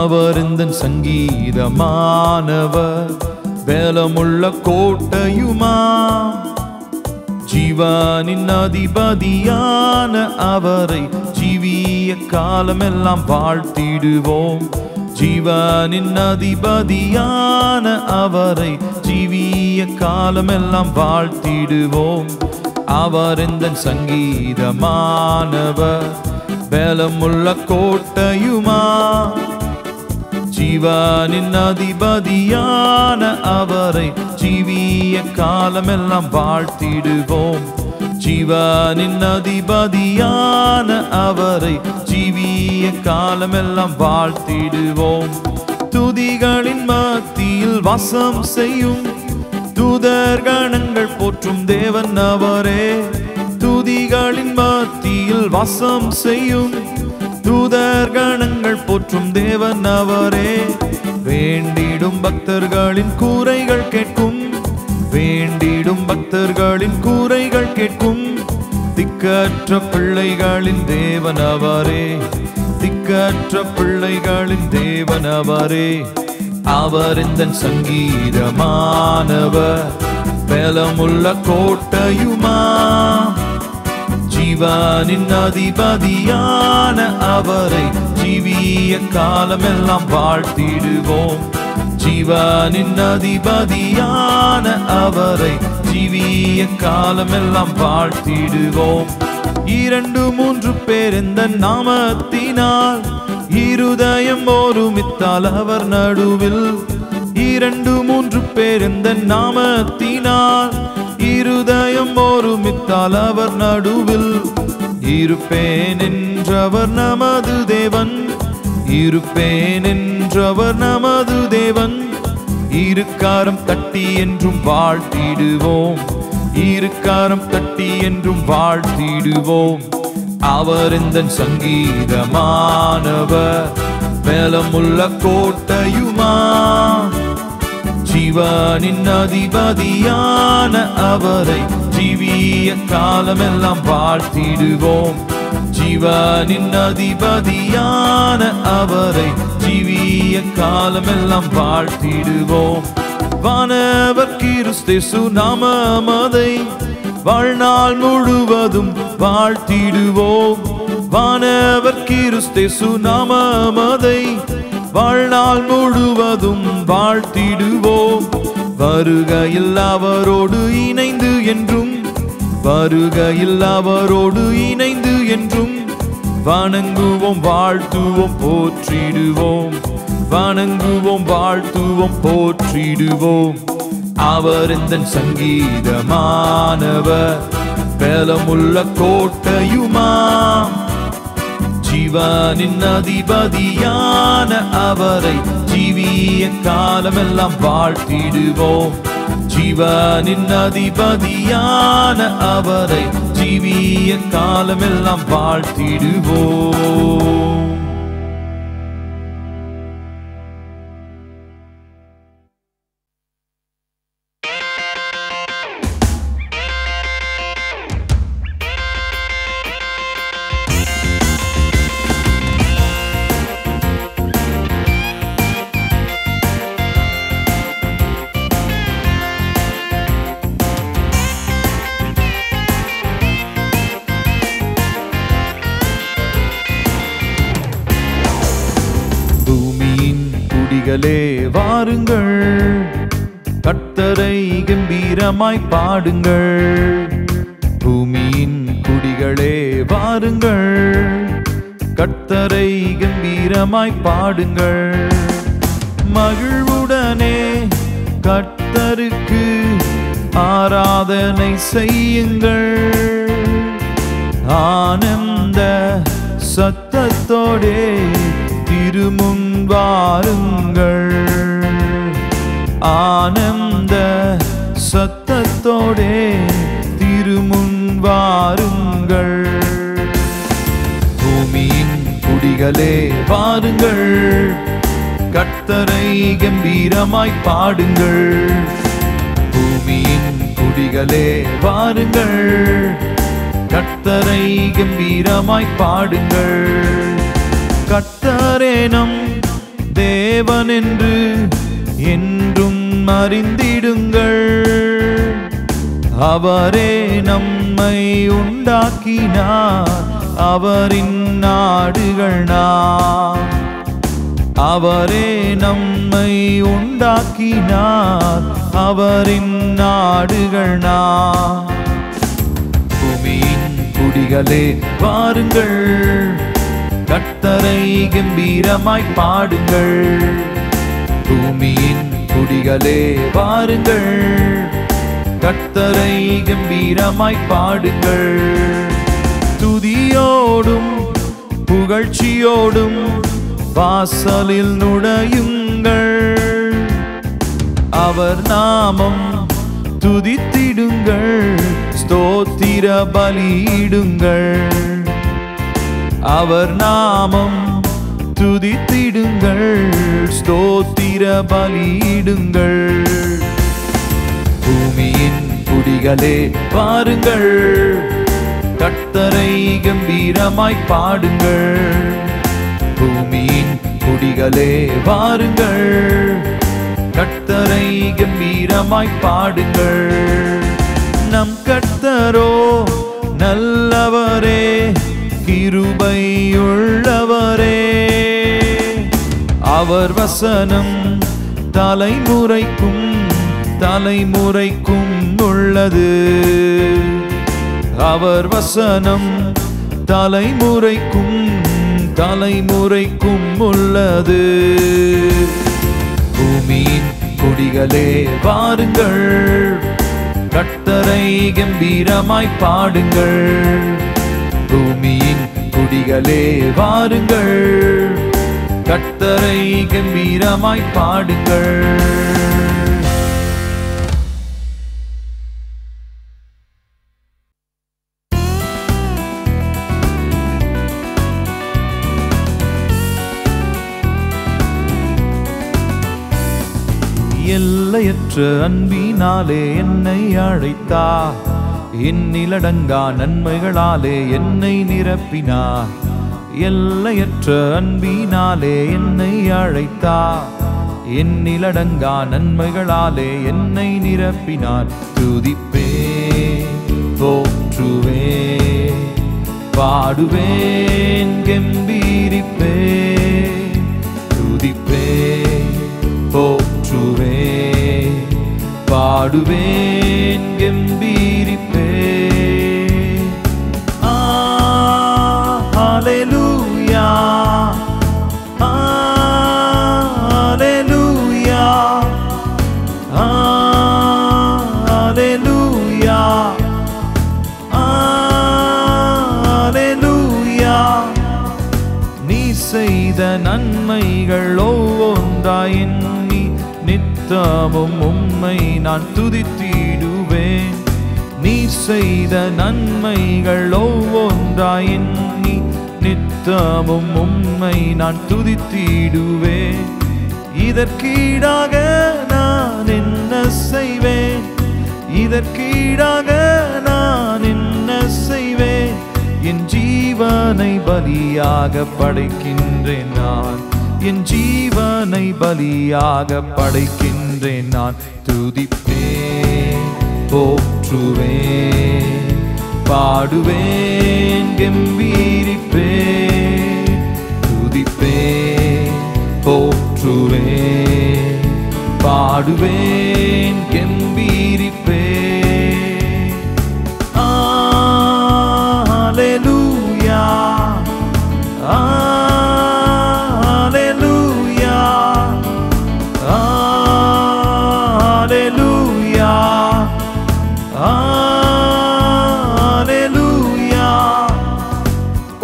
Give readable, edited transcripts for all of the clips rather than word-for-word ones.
அவர் இந்தன் சங்கீதமானவர், பலமுள்ள கோட்டையுமா, ஜீவனின் அதிபதியான அவரை ஜீவிய காலமெல்லாம் வாழ்த்திடுவோம். ஜீவனின் அதிபதியான அவரை ஜீவிய காலமெல்லாம் வாழ்த்திடுவோம். அவர் இந்தன் சங்கீதமானவர், பலமுள்ள கோட்டையுமா, ஜீவனின் அதிபதியான அவரை ஜீவிய காலமெல்லாம் வாழ்த்திடுவோம். ஜீவனின் அதிபதியான அவரை ஜீவிய காலமெல்லாம் வாழ்த்திடுவோம். துதிகளின் மத்தியில் வாசம் செய்யும் தூதர்கணங்கள் போற்றும் தேவன் அவரே. துதிகளின் மத்தியில் வாசம் செய்யும் தூதர்கணங்கள் போற்றும் தேவன் அவரே. வேண்டிடும் பக்தர்களின் கூரைகள் கேட்கும், வேண்டிடும் பக்தர்களின் கூரைகள் கேட்கும். திக்கற்ற பிள்ளைகளின் தேவன் அவரே, திக்கற்ற பிள்ளைகளின் தேவன் அவரே. அவர் இந்தன் சங்கீதமானவர், பலமுள்ள கோட்டையுமா, ஜீவனின் அதிபதியான அவரை ஜீவிய காலமெல்லாம் வாழ்த்திடுவோம். ஜீவனின் அதிபதியான அவரை ஜீவிய காலமெல்லாம் வாழ்த்திடுவோம். 2-3 பேர் இந்த நாமத்தினால் இருதயம் ஒருமித்தால் அவர் நடுவில். 2-3 பேர் இந்த நாமத்தினால் இருதயம் ஒருமித்தால் அவர் நடுவில். இருப்பேன் என்றவர் நமது தேவன், இருப்பேன் என்றவர் நமது தேவன். இருக்காரம் தட்டி என்றும் வாழ்த்திடுவோம், இருக்காரம் தட்டி என்றும் வாழ்த்திடுவோம். அவர் இந்தன் சங்கீதமானவர், பலமுள்ள கோட்டையுமா, ஜீவனின் அதிபதியான அவரை ஜீவிய காலமெல்லாம் வாழ்த்திடுவோம். ஜீவனின் அதிபதியான அவரை ஜீவிய காலமெல்லாம் வாழ்த்திடுவோம். வானவர் கிறிஸ்தேசு நாமமதை வாழ்நாள் முழுவதும் வாழ்த்திடுவோம். வானவர் கிறிஸ்தேசு நாமமதை வாழ்நாள் முழுவதும் வாழ்த்திடுவோம். வருகையில் அவரோடு இணைந்து என்றும், வருகையில் அவரோடு இணைந்து என்றும் வணங்குவோம், வாழ்த்துவோம், போற்றிடுவோம். வணங்குவோம், வாழ்த்துவோம், போற்றிடுவோம். அவர் இந்தன் சங்கீதமானவர், பலமுள்ள கோட்டையுமா, ஜீவனின் அதிபதியான அவரை ஜீவிய காலமெல்லாம் வாழ்த்திடுவோம். ஜீவனின் அதிபதியான அவரை ஜீவிய காலமெல்லாம் வாழ்த்திடுவோம். வாருங்கள், கர்த்தரை கம்பீரமாய் பாடுங்கள். பூமியின் குடிகளே வாருங்கள், கர்த்தரை கம்பீரமாய் பாடுங்கள். மகிழ்வுடனே கர்த்தருக்கு ஆராதனை செய்யுங்கள். ஆனந்த சத்தத்தோடே திருமுன் வாருங்கள். ஆனந்த சத்தத்தோடே திருமுன் வாருங்கள். பூமியின் குடிகளே வாருங்கள், கர்த்தரை கம்பீரமாய் பாடுங்கள். பூமியின் குடிகளே வாருங்கள், கர்த்தரை கம்பீரமாய் பாடுங்கள். கர்த்தரே நம் தேவன் என்று என்றும் அறிந்திடுங்கள். அவரே நம்மை உண்டாக்கினார், அவரின் நாடுகள் நாம். அவரே நம்மை உண்டாக்கினார், அவரின் நாடுகள் நாம். பூமியின் குடிகளே வாருங்கள், கர்த்தரை கம்பீரமாய் பாடுங்கள். பூமியின் குடிகளே வாருங்கள், கர்த்தரை கம்பீரமாய் பாடுங்கள். துதியோடும் புகழ்ச்சியோடும் வாசலில் நுழையுங்கள். அவர் நாமம் துதித்திடுங்கள், ஸ்தோத்திர பலியிடுங்கள். அவர் நாமம் துதித்திடுங்கள், ஸ்தோத்திர பலியிடுங்கள். பூமியின் குடிகளே வாருங்கள், கர்த்தரை கம்பீரமாய் பாடுங்கள். பூமியின் குடிகளே வாருங்கள், கர்த்தரை கம்பீரமாய் பாடுங்கள். நம் கர்த்தரோ நல்லவரே, கிருபையுள்ளவரே. அவர் வசனம் தலைமுறைக்கும் தலைமுறைக்கும் உள்ளது. அவர் வசனம் தலைமுறைக்கும் தலைமுறைக்கும் உள்ளது. பூமியின் குடிகளே வாருங்கள், கர்த்தரை கம்பீரமாய் பாடுங்கள். பூமியின் குடிகளே வாருங்கள், கர்த்தரை கம்பீரமாய் பாடுங்கள். எல்லையற்ற அன்பினாலே என்னை அழைத்தார், எண்ணிலடங்கா நன்மைகளாலே என்னை நிரப்பினார். எல்லையற்ற அன்பினாலே என்னை அழைத்தார், எண்ணிலடங்கா நன்மைகளாலே என்னை நிரப்பினார். துதிப்பேன், போற்றுவேன், பாடுவேன், கம்பீரிப்பேன். துதிப்பேன், போற்றுவேன், பாடுவேன், கம்பீரிப்பேன். ஹல்லேலூயா, ஹல்லேலூயா, ஹல்லேலூயா, ஹல்லேலூயா. நீ செய்த நன்மைகள் ஒவ்வொன்றாய் எண்ணி நித்தமும் உம்மை நான் துதித்திடுவேன். நீ செய்த நன்மைகள் ஒவ்வொன்றாய் எண்ணி நித்தமும் உம்மை நான் துதித்திடுவேன். இதற்கீடாக நான் என்ன செய்வேன்? இதற்கீடாக நான் என்ன செய்வேன்? என் ஜீவனை பலியாக படைக்கின்றேன் நான், என் ஜீவனை பலியாக படைக்கின்றேன் நான். துதிப்பேன், போற்றுவேன், பாடுவேன், கம்பீரிப்பேன். துதிப்பேன், போற்றுவேன், பாடுவேன், கம்பீரிப்பேன். ஹல்லேலூயா, ஹல்லேலூயா, ஹல்லேலூயா, ஹல்லேலூயா.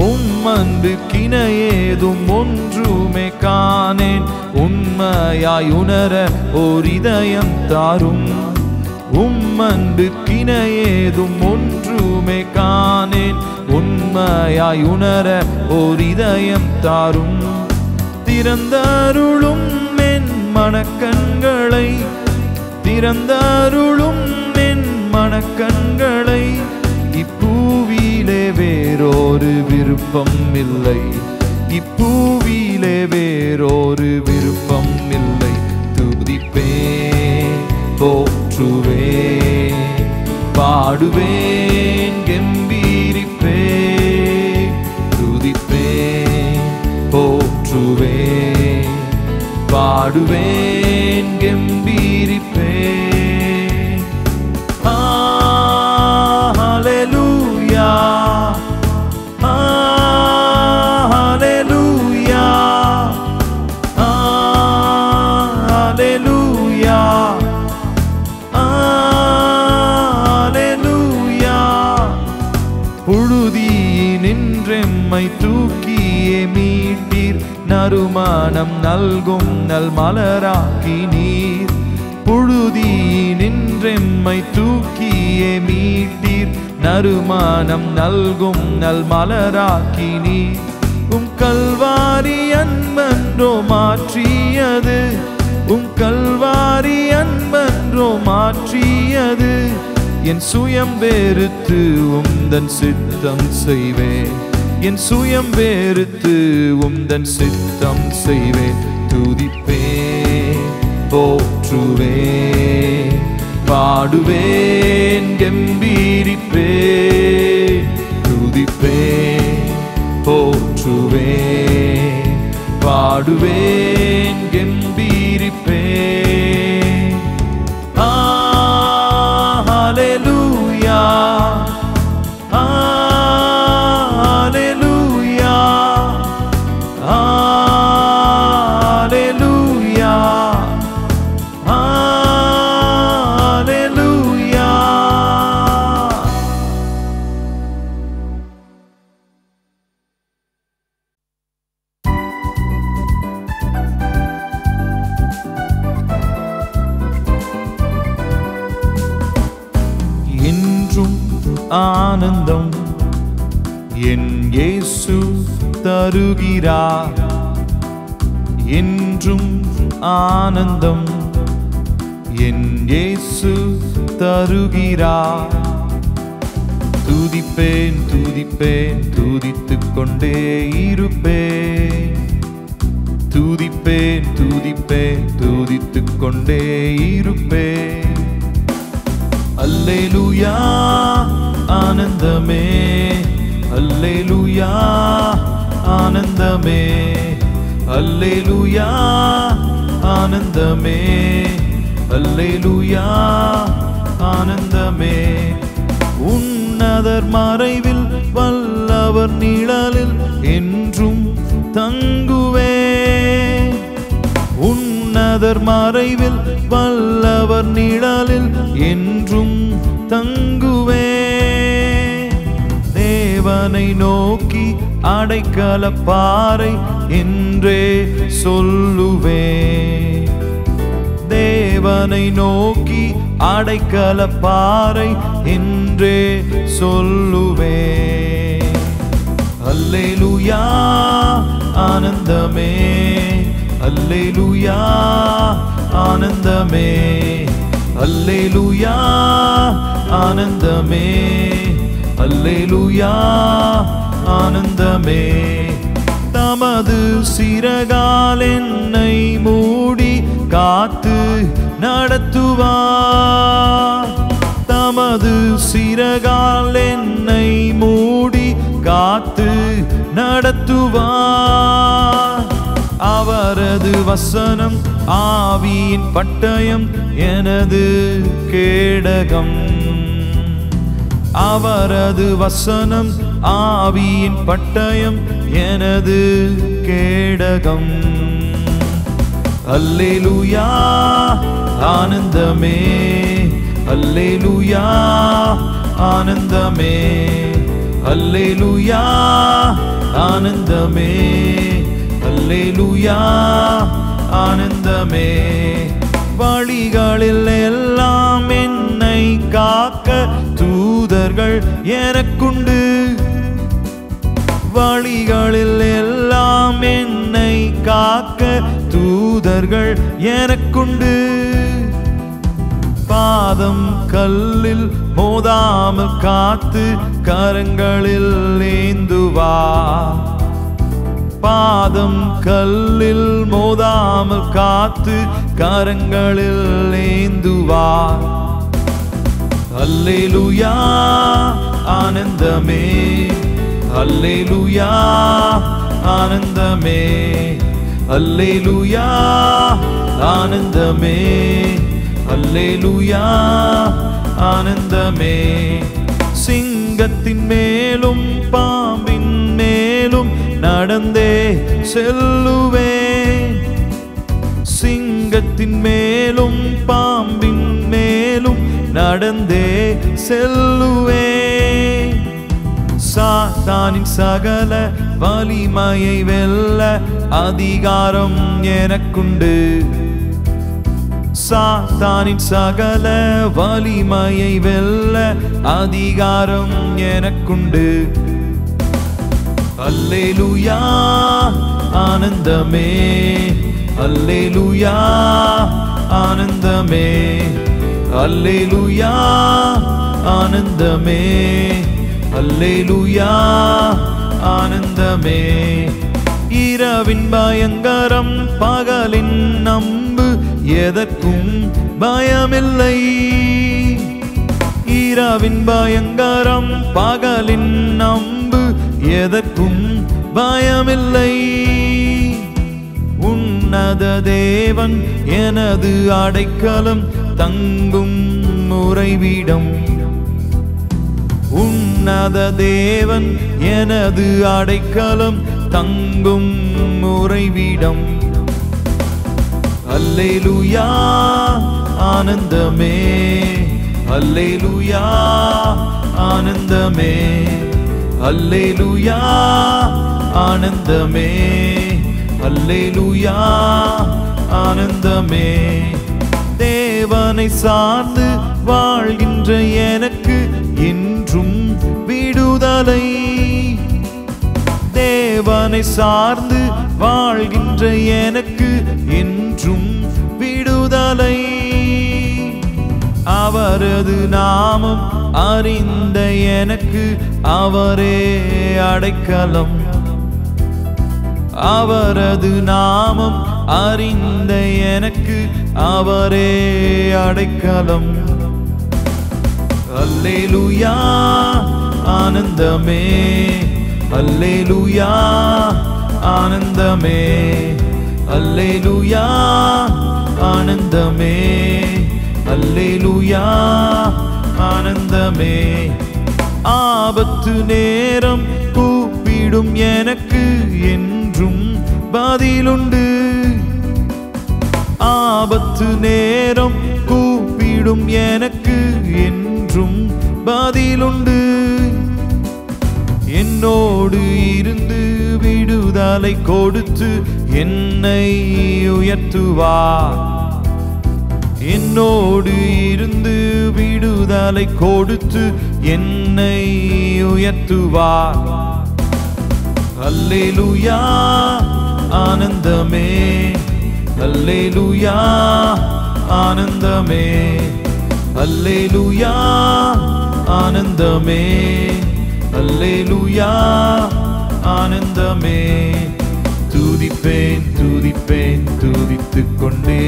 உம்மன்புக்கின ஏதும் ஒன்றுமே காணேன், உண்மையாய் உணர ஓர் இதயம் தாரும். உம்மன்புக்கின ஏதும் ஒன்றுமே காணேன், உண்மையாய் உணர ஓர் இதயம் தாரும். திறந்தருளும் என் மனக்கண்களை, திறந்தருளும் என் மனக்கண்களை. இப்பூவிலே வேறொரு விருப்பம் இல்லை, இப்பூவிலே வேறொரு விருப்பம் இல்லை. துதிப்பேன் போற்றுவேன் பாடுவேன் கெம்பீரிப்பேன். துதிப்பேன் போற்றுவேன் பாடுவேன் கெம்பீரிப்பேன். ஹல்லேலூயா ஹல்லேலூயா ஹல்லேலூயா ஹல்லேலூயா. புழுதியினின்றெம்மை தூக்கியே மீட்டீர், நறுமணம் நல்கும் நல் மலராக்கி நீர். புழுதியினின்றெம்மை தூக்கியே மீட்டீர், நறுமணம் நல்கும் நல் மலராக்கி நீர். கல்வாரி அன்பன்றோ மாற்றியது, கல்வாரி அன்பன்றோ மாற்றியது. என் சுயம் வெறுத்து உந்தன் சித்தம் செய்வேன், என் சுயம் வெறுத்து உந்தன் சித்தம் செய்வேன். துதிப்பேன் போற்றுவேன் பாடுவேன் கெம்பீரிப்பேன். துதிப்பேன் போற்றுவேன் பாடுவேன் கெம்பீரிப்பேன். ஹல்லேலூயா ஹல்லேலூயா ஹல்லேலூயா ஹல்லேலூயா. என்றும் ஆனந்தம் என் இயேசு தருகிறார், என்றும் ஆனந்தம் என் இயேசு தருகிறார். துதிப்பேன் துதிப்பேன் துதித்துக் கொண்டே இருப்பேன், துதிப்பேன் துதிப்பேன் துதித்துக் கொண்டே இருப்பேன். அல்லேலூயா ஆனந்தமே, அல்லேலூயா ஆனந்தமே, அல்லேலூயா ஆனந்தமே, அல்லேலூயா ஆனந்தமே. உன்னதர் மறைவில் வல்லவர் நிழலில் என்றும் தங்குவேன், உன்னதர் மறைவில் வல்லவர் நிழலில் என்றும் தங்குவேன். தேவனை நோக்கி அடைக்கலப்பாறை என்றே சொல்லுவேன், தேவனை நோக்கி அடைக்கலப்பாறை என்றே சொல்லுவேன். அல்லேலூயா ஆனந்தமே, அல்லேலூயா ஆனந்தமே, அல்லேலூயா ஆனந்தமே, அல்லேலூயா ஆனந்தமே. தமது சிறகால் என்னை மூடி காத்து நடத்துவார், தமது சிறகால் என்னை மூடி காத்து நடத்துவார். அவரது வசனம் ஆவியின் பட்டயம் எனது கேடகம், அவரது வசனம் ஆவியின் பட்டயம் எனது கேடகம். அல்லேலூயா ஆனந்தமே, அல்லேலூயா ஆனந்தமே, அல்லேலூயா ஆனந்தமே, அல்லேலூயா ஆனந்தமே. வழிகளில் எல்லாம் என்னை காக்க தூதர்கள் எனக்குண்டு, வழிகளில் எல்லாம் என்னை காக்க தூதர்கள் எனக்குண்டு. பாதம் கல்லில் மோதாமல் காத்து கரங்களில் ஏந்துவா, பாதம் கல்லில் மோதாமல் காத்து கரங்களில் ஏந்துவார். அல்லேலூயா ஆனந்தமே, அல்லேலூயா ஆனந்தமே, அல்லேலூயா ஆனந்தமே, அல்லேலூயா ஆனந்தமே. சிங்கத்தின் மேலும் பாம்பின் மேலும் நடந்தே செல்லுவேன். சிங்கத்தின் மேலும் பாம்பின் மேலும் நடந்தே செல்லுவேன். சாத்தானின் சகல வலிமையை வெல்ல அதிகாரம் எனக்குண்டு. சாத்தானின் சகல வலிமையை வெல்ல அதிகாரம் எனக்குண்டு. அல்லேலூயா ஆனந்தமே, அல்லேலூயா ஆனந்தமே, அல்லேலூயா ஆனந்தமே, அல்லேலூயா ஆனந்தமே. இரவின் பயங்கரம் பகலின் நம்பு எதற்கும் பயமில்லை. இரவின் பயங்கரம் பகலின் நம்பு எதற்கும் பயமில்லை. உன்னத தேவன் எனது அடைக்கலம் தங்கும் உறைவிடம். உன்னத தேவன் எனது அடைக்கலம் தங்கும் உறைவிடம். அல்லேலூயா ஆனந்தமே, அல்லேலூயா ஆனந்தமே, அல்லேலூயா ஆனந்தமே, அல்லேலூயா ஆனந்தமே. தேவனை சார்ந்து வாழ்கின்ற எனக்கு என்றும் விடுதலை. தேவனை சார்ந்து வாழ்கின்ற எனக்கு என்றும் விடுதலை. அவரது நாமம் அறிந்த எனக்கு அவரே அடைக்கலம். அவரது நாமம் அறிந்த எனக்கு அவரே அடைக்கலம். அல்லேலூயா ஆனந்தமே, அல்லேலூயா ஆனந்தமே, அல்லேலூயா ஆனந்தமே, அல்லேலூயா ஆனந்தமே. ஆபத்து நேரம் கூப்பிடும் எனக்கு என்றும் பதிலுண்டு. ஆபத்து நேரம் கூப்பிடும் எனக்கு என்றும் பதிலுண்டு. என்னோடு இருந்து விடுதலை கொடுத்து என்னை உயர்த்துவார். என்னோடு இருந்து விடுதலை கொடுத்து என்னை உயர்த்துவார். அல்லேலூயா ஆனந்தமே, அல்லேலூயா ஆனந்தமே, அல்லேலூயா ஆனந்தமே, அல்லேலூயா ஆனந்தமே. துதிப்பேன் துதிப்பேன் துதித்துக் கொண்டே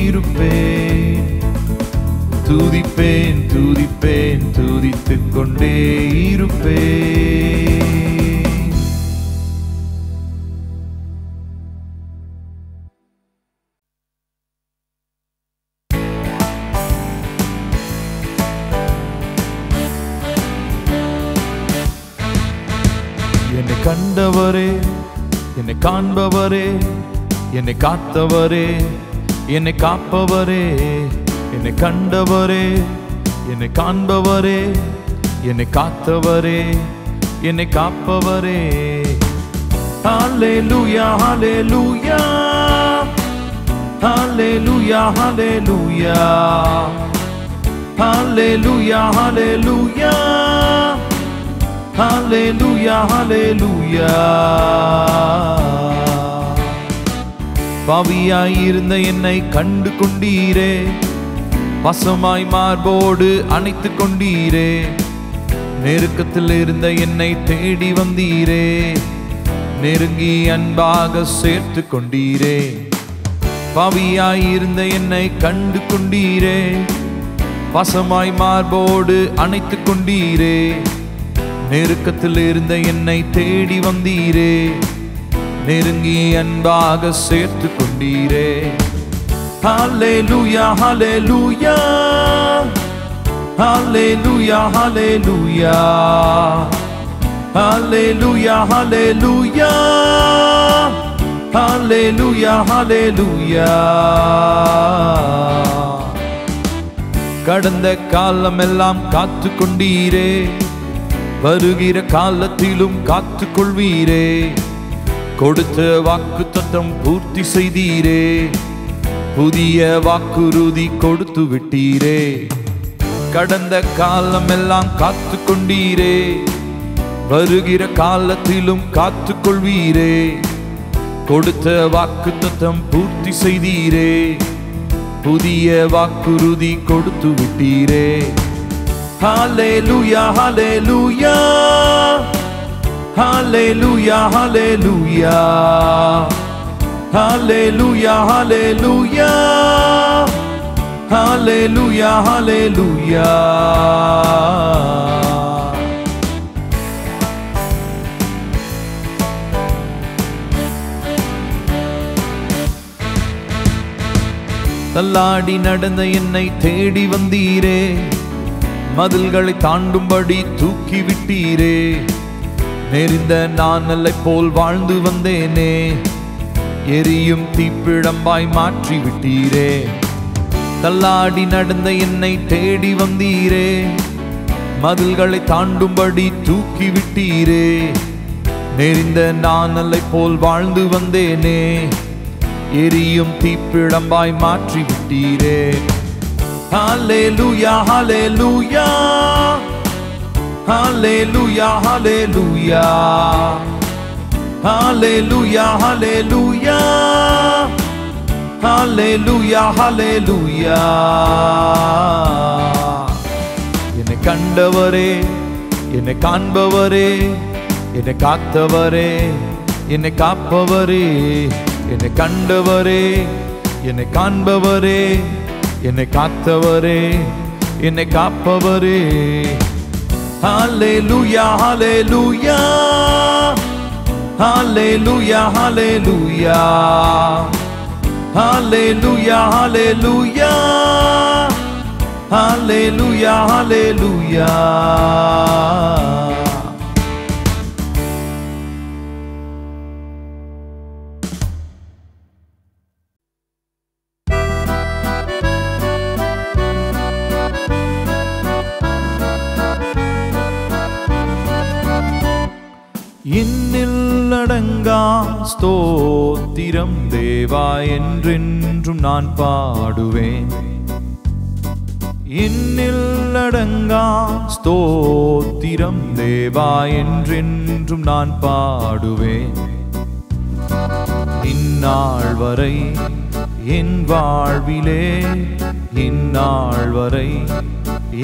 இருப்பேன். துதிப்பேன் துதிப்பேன் துதித்துக் கொண்டே இருப்பேன். என்னை கண்டவரே, என்னை காண்பவரே, என்னை காத்தவரே, என்னை காப்பவரே, என்னை கண்டவரே, என்னை காண்பவரே, என்னை காத்தவரே, என்னை காப்பவரே. ஹல்லேலூயா ஹல்லேலூயா ஹல்லேலூயா ஹல்லேலூயா ஹல்லேலூயா ஹல்லேலூயா ஹல்லேலூயா ஹல்லேலூயா. பாவியாயிருந்த என்னை கண்டு கொண்டீரே, பசமாய் மார்போடு அணைத்து கொண்டீரே. நெருக்கத்தில் இருந்த என்னை தேடி வந்தீரே, நெருங்கி அன்பாக சேர்த்து கொண்டீரே. பாவியாயிருந்த என்னை கண்டு கொண்டீரே. பசமாய் மார்போடு அணைத்து கொண்டீரே. நெருக்கத்தில் இருந்த என்னை தேடி வந்தீரே. நெருங்கி அன்பாக சேர்த்து கொண்டீரே. ஹல்லேலூயா ஹல்லேலூயா ஹல்லேலூயா ஹல்லேலூயா ஹல்லேலூயா ஹல்லேலூயா ஹல்லேலூயா ஹல்லேலூயா. கடந்த காலமெல்லாம் காத்து கொண்டீரே. வருகிற காலத்திலும் காத்து கொள்வீரே. கொடுத்த வாக்குத்தத்தம் பூர்த்தி செய்தீரே. புதிய வாக்குறுதி கொடுத்து விட்டீரே. கடந்த காலமெல்லாம் காத்து கொண்டீரே. வருகிற காலத்திலும் காத்து கொள்வீரே. கொடுத்த வாக்குத்தத்தம் பூர்த்தி செய்தீரே. புதிய வாக்குறுதி கொடுத்து விட்டீரே. ஹல்லேலூயா ஹல்லேலூயா ஹல்லேலூயா ஹல்லேலூயா ஹல்லேலூயா ஹல்லேலூயா ஹல்லேலூயா ஹல்லேலூயா. தள்ளாடி நடந்த என்னை தேடி வந்தீரே. மதில்களை தாண்டும்படி தூக்கி விட்டீரே. நெறிந்த நாணலை போல் வாழ்ந்து வந்தேனே. எரியும் தீப்பிழம்பாய் மாற்றி விட்டீரே. தள்ளாடி நடந்த என்னை தேடி வந்தீரே. மதில்களை தாண்டும்படி தூக்கி விட்டீரே. நெறிந்த நாணலை போல் வாழ்ந்து வந்தேனே. எரியும் தீப்பிழம்பாய் மாற்றி விட்டீரே. ஹல்லேலூயா ஹல்லேலூயா ஹல்லேலூயா ஹல்லேலூயா ஹல்லேலூயா ஹல்லேலூயா ஹல்லேலூயா ஹல்லேலூயா. என்னை கண்டவரே, என்னை காண்பவரே, என்னை காத்தவரே, என்னை காப்பவரே. என்னை கண்டவரே, என்னை காண்பவரே, என்னை காத்தவரே, என்னை காப்பவரே. ஹல்லேலூயா ஹல்லேலூயா ஹல்லேலூயா ஹல்லேலூயா ஹல்லேலூயா ஹல்லேலூயா ஹல்லேலூயா ஹல்லேலூயா. இன்னில் அடங்கா ஸ்தோத்திரம் தேவா என்றென்றும் நான் பாடுவேன். இன்னில் அடங்கா ஸ்தோத்திரம் தேவா என்றென்றும் நான் பாடுவேன். இந்நாள் வரை என் வாழ்விலே, இந்நாள் வரை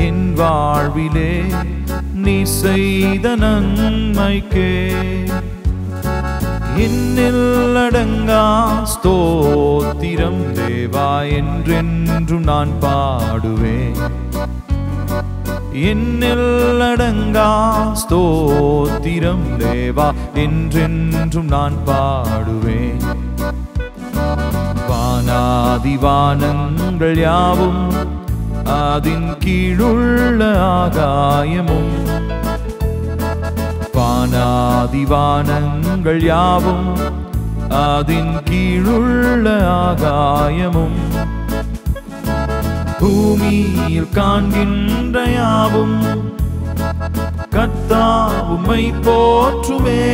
என் வாழ்விலே நீ செய்த நன்மைக்கே இன்னில் அடங்கா ஸ்தோத்திரம் தேவா என்றென்றும் நான் பாடுவேன். இன்னில் அடங்கா ஸ்தோத்திரம் தேவா என்றென்றும் நான் பாடுவேன். வானாதிவானங்கள் யாவும் அதின் கீழுள்ள ஆகாயமும், வானாதிவானங்கள் யாவும் அதின் கீழுள்ள ஆகாயமும், பூமியில் காண்கின்ற யாவும் கர்த்தாவே உம்மை போற்றுமே.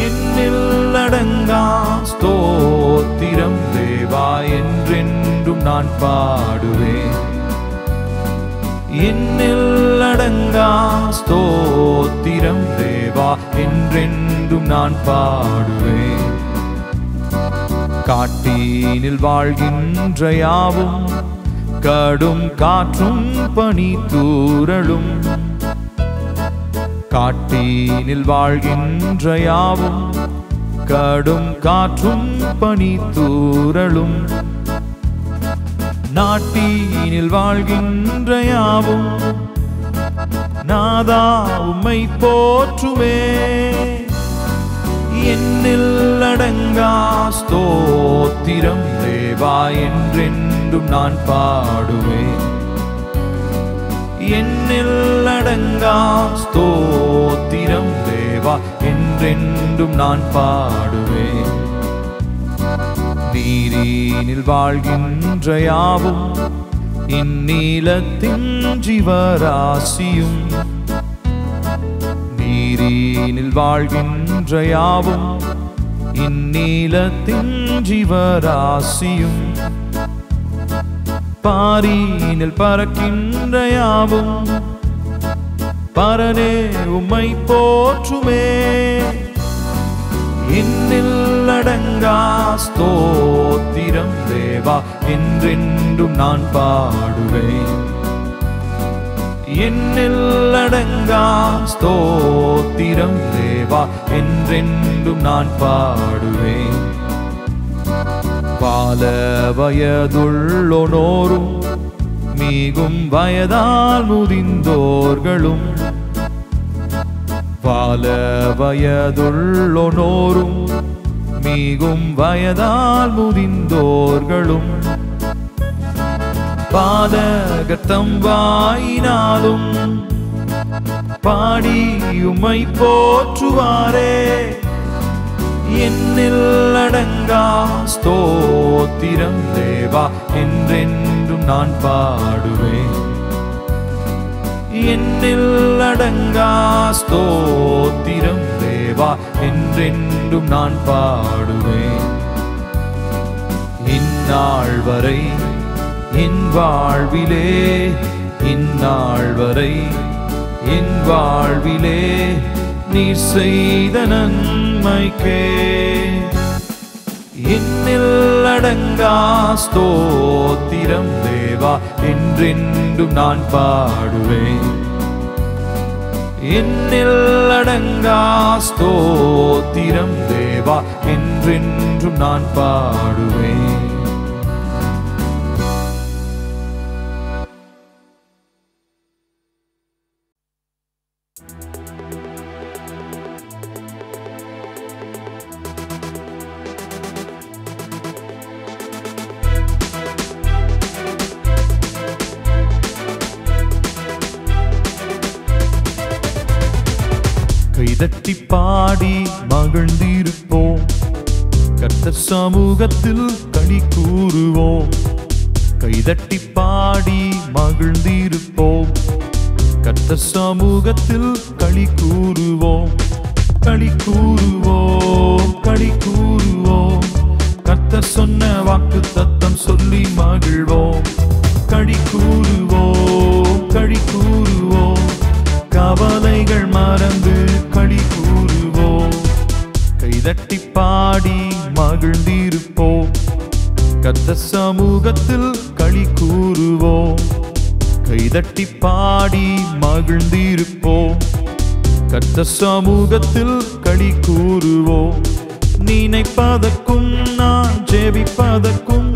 இன்னில் அடங்கா ஸ்தோத்திரம் தேவா என்றென்றும் நான் பாடுவேன். இன்னில் அடங்கா ஸ்தோத்திரம் தேவா என்றென்றும் நான் பாடுவேன். காட்டினில் வாழ்கின்ற யாவும் கடும் காற்றும் பனி தூறலும், காட்டினில் வாழ்கின்ற யாவும் கடும் காற்றும் பனி தூறலும் நாட்டினில் வாழ்கின்ற யாவும் நாதா உம்மை போற்றுமே என்னில் அடங்கா ஸ்தோத்திரம் தேவா என்றென்றும் நான் பாடுவேன் என்னில் அடங்கா ஸ்தோத்திரம் தேவா என்றென்றும் நான் பாடுவேன் நீரினில் வாழ்கின்ற யாவும் இந்நீலத்தின் ஜீவராசியும் நீரினில் வாழ்கின்ற யாவும் இந்நீலத்தின் ஜீவராசியும் பாரினில் பறக்கின்ற யாவும் பரனே உம்மை போற்றுமே என்னில் அடங்கா ஸ்தோத்திரம் தேவா என்றென்றும் நான் பாடுவேன் என்னில் அடங்கா ஸ்தோத்திரம் தேவா என்றென்றும் நான் பாடுவேன் பால வயதுள்ளோனோரும் மிகும் வயதால் முதிர்ந்தோர்களும் பால வயதுள்ளோனோரும் மிகும் வயதால் முதிர்ந்தோர்களும் பாதகத்தம் வாயினாலும் பாடி உம்மை போற்றுவாரே என்னில் அடங்கா ஸ்தோத்திரம் தேவா என்றென்றும் நான் பாடுவேன் என்னில் அடங்கா ஸ்தோத்திரம் தேவா என்றென்றும் நான் பாடுவேன் இந்நாள் வரை என் வாழ்விலே இந்நாள் வரை என் வாழ்விலே நீர் செய்த நன்மைக்கே என்னில் அடங்கா ஸ்தோத்திரம் தேவா என்றென்றும் நான் பாடுவேன் என்னில் அடங்கா ஸ்தோத்திரம் தேவா என்றென்றும் நான் பாடுவேன் கைதட்டி பாடி மகிழ்ந்திருப்போம் கர்த்தர் சமூகத்தில் களி கூறுவோம் கைதட்டி பாடி மகிழ்ந்திருப்போம் கர்த்தர் சமூகத்தில் களி கூறுவோம் களி கூறுவோம் களி கூறுவோம் கர்த்தர் சொன்ன வாக்கு தத்தம் சொல்லி மகிழ்வோம் களி கூறுவோம் களி கூறுவோம் கவலைகள் மறந்து களி கூறுவோம் கைதட்டி பாடி மகிழ்ந்திருப்போம் கர்த்தர் சமூகத்தில் களி கூறுவோம் கைதட்டி பாடி மகிழ்ந்திருப்போம் கர்த்தர் சமூகத்தில் களி கூறுவோம் நினைப்பதற்கும் நான் ஜெபிப்பதற்கும்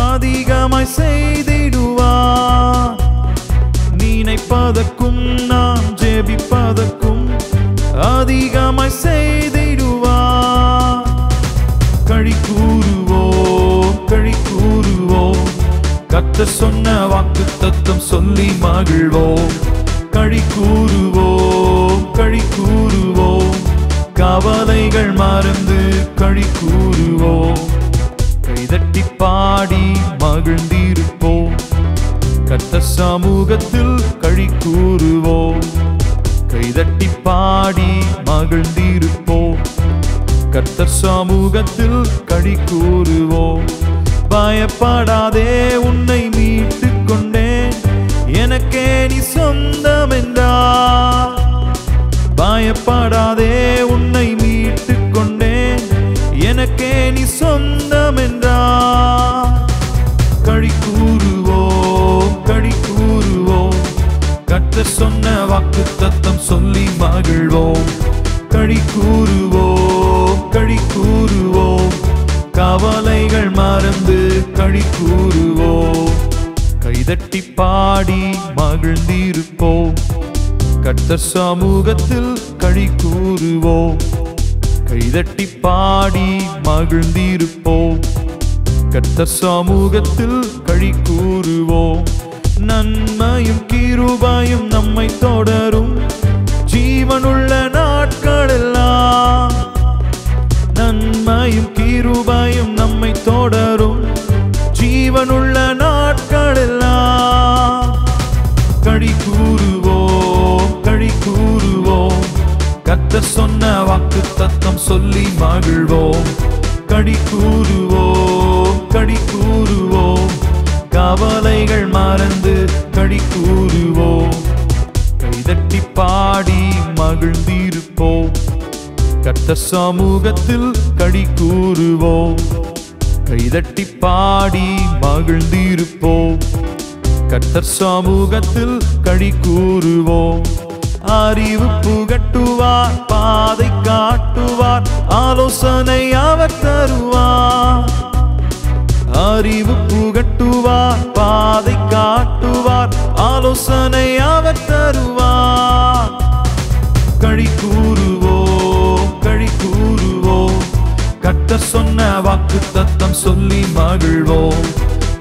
அதிகமாய் செய்திடுவார் நினைப்பதற்கும் நாம் ஜெபிப்பதற்கும் அதிகமாய் செய்திடுவார் களி கூறுவோம் களி கூறுவோம் கர்த்தர் சொன்ன வாக்கு தத்தம் சொல்லி மகிழ்வோம் களி கூறுவோம் களி கூறுவோம் கவலைகள் மறந்து களி கூறுவோம் கைதட்டி பாடி மகிழ்ந்திருப்போம் கர்த்தர் சமூகத்தில் களி கூறுவோம் கைதட்டி பாடி மகிழ்ந்திருப்போம் கர்த்தர் சமூகத்தில் களி கூறுவோம் பயப்படாதே உன்னை மீட்டுக் கொண்டேன் எனக்கே நீ சொந்தம் என்றார் பயப்படாதே உன்னை மீட்டுக் கொண்டேன் எனக்கே நீ சொந்தம் என்றார் களி கூறுவோம் களி கூறுவோம் கர்த்தர் சொன்ன சொன்ன வாக்குத்தத்தம் சொல்லி மகிழ்வோம். களி கூறுவோம், களி கூறுவோம், கவலைகள் மறந்து களி கூறுவோம். கைதட்டி பாடி மகிழ்ந்திருப்போம், கர்த்தர் சமூகத்தில் களி கூறுவோம். கைதட்டி பாடி மகிழ்ந்திருப்போம், கர்த்தர் சமூகத்தில் களி கூறுவோம். நன்மையும் கிருபையும் நம்மை தொடரும் ஜீவனுள்ள நாட்களெல்லாம். நன்மையும் கிருபையும் நம்மை தொடரும் ஜீவனுள்ள நாட்களெல்லாம். களி கூறுவோம், களி கூறுவோம், கர்த்தர் சொன்ன வாக்குத்தத்தம் சொல்லி மகிழ்வோம். களி கூறுவோம், களி கூறுவோம், கவலைகள் மறந்து களி கூறுவோம். கைதட்டி பாடி மகிழ்ந்திருப்போம், கர்த்தர் சமூகத்தில் களி கூறுவோம். கைதட்டி பாடி மகிழ்ந்திருப்போம், கர்த்தர் சமூகத்தில் களி கூறுவோம். அறிவு புகட்டுவார், பாதை காட்டுவார், ஆலோசனை அவர் தருவார். அறிவு புகட்டுவார், பாதை காட்டுவார், ஆலோசனை அவர் தருவார். களி கூறுவோம், களி கூறுவோம், கர்த்தர் சொன்ன வாக்குத்தத்தம் சொல்லி மகிழ்வோம்.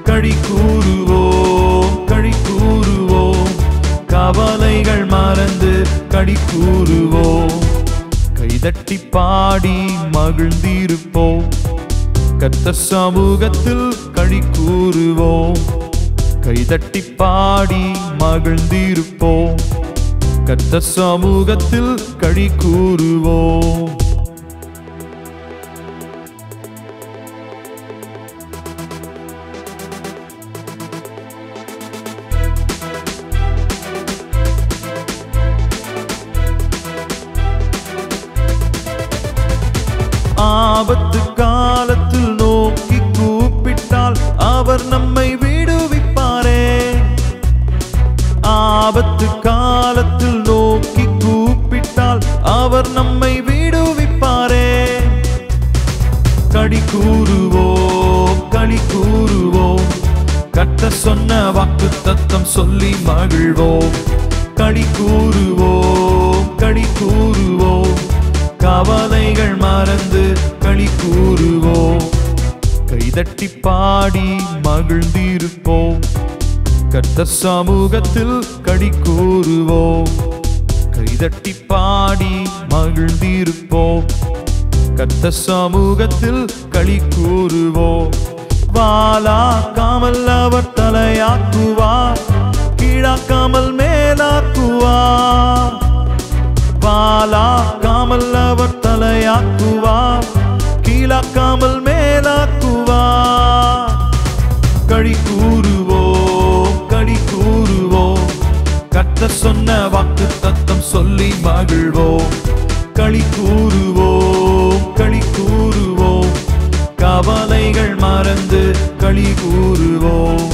களி கூறுவோம், களி கூறுவோம், கவலைகள் மறந்து களி கூறுவோம். கைதட்டி பாடி மகிழ்ந்திருப்போம், கர்த்தர் சமூகத்தில் களி கூறுவோம். கைதட்டி பாடி மகிழ்ந்திருப்போம், கர்த்தர் சமூகத்தில் களி கூறுவோம். ஆபத்து காலத்தில் நோக்கி கூப்பிட்டால் அவர் நம்மை விடுவிப்பாரே. ஆபத்து காலத்தில் நோக்கி கூப்பிட்டால் அவர் நம்மை விடுவிப்பாரே. களி கூறுவோம், களி கூறுவோம், கர்த்தர் சொன்ன வாக்குத்தத்தம் சொல்லி மகிழ்வோம். களி கூறுவோம், களி கூறுவோம், கவலைகள் மறந்து களி கூறுவோம். கைதட்டி பாடி மகிழ்ந்திருப்போம், கர்த்தர் சமூகத்தில் களி கூறுவோம். கைதட்டி பாடி மகிழ்ந்திருப்போம், கர்த்தர் சமூகத்தில் களி கூறுவோம். வாலாக்காமல் அவர் தலையாக்குவார், கீழாக்காமல் மேலாக்குவார். வாலாக்காமல் அவர் தலையாக்குவார், கீழாக்காமல் மேலாக்குவார். களி கூறுவோம், களி கூறுவோம், கர்த்தர் சொன்ன வாக்குத்தத்தம் சொல்லி மகிழ்வோம். களி கூறுவோம், களி கூறுவோம், கவலைகள் மறந்து களி கூறுவோம்.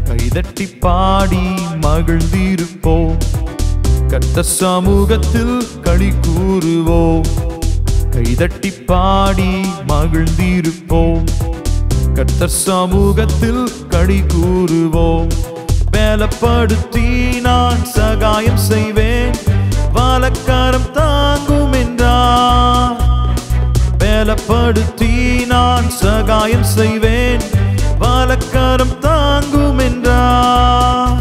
கைதட்டி பாடி மகிழ்ந்திருப்போம், கர்த்தர் சமூகத்தில் களி கூறுவோம். கைதட்டி பாடி மகிழ்ந்திருப்போம், கர்த்தர் சமூகத்தில் களி கூறுவோம். பலப்படுத்தி நான் சகாயம் செய்வேன், வாலக்காரம் தாங்கும் என்றார். பலப்படுத்தி நான் சகாயம் செய்வேன், வாலக்காரம் தாங்கும் என்றார்.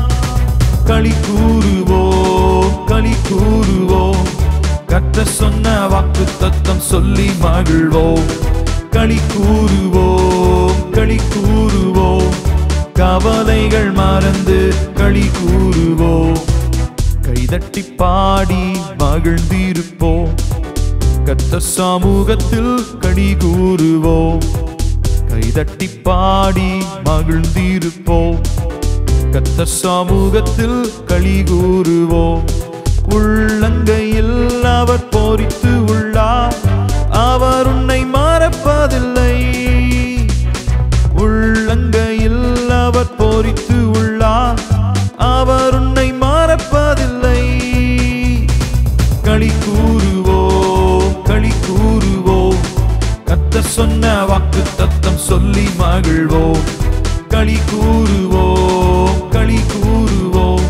களி கூறுவோம், களி கூறுவோம், கர்த்தர் சொன்ன வாக்குத்தத்தம் சொல்லி மகிழ்வோம். களி கூறுவோம், களி கூறுவோம், கவலைகள் மறந்து களி கூறுவோம். கைதட்டி பாடி மகிழ்ந்திருப்போம், கர்த்தர் சமூகத்தில் களி கூறுவோம். கைதட்டி பாடி மகிழ்ந்திருப்போம், கர்த்தர் சமூகத்தில் களி கூறுவோம். உள்ளங்கையில் அவர் போரித்து உள்ளார், அவர் உன்னை மறப்பதில்லை. உள்ளங்கையில் அவர் போரித்து உள்ளார், அவர் உன்னை மறப்பதில்லை. வாக்குத்தத்தம் சொல்லி மகிழ்வோம். களி கூறுவோம், களி கூறுவோம்,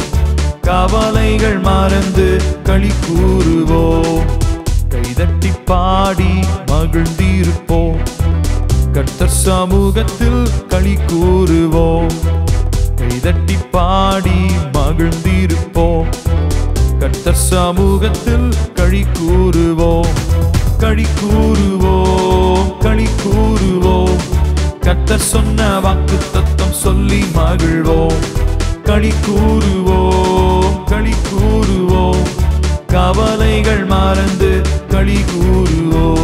கவலைகள் மறந்து களி கூறுவோம். கைதட்டி பாடி மகிழ்ந்திருப்போம், கர்த்தர் சமூகத்தில் களி கூறுவோம். கைதட்டி பாடி மகிழ்ந்திருப்போம், கர்த்தர் சமூகத்தில் களி கூறுவோம். களி கூறுவோம், களி கூறுவோம், கர்த்தர் சொன்ன வாக்குத்தத்தம் சொல்லி மகிழ்வோம். களி கூறுவோம், களி கூறுவோம், கவலைகள் மறந்து களி கூறுவோம்.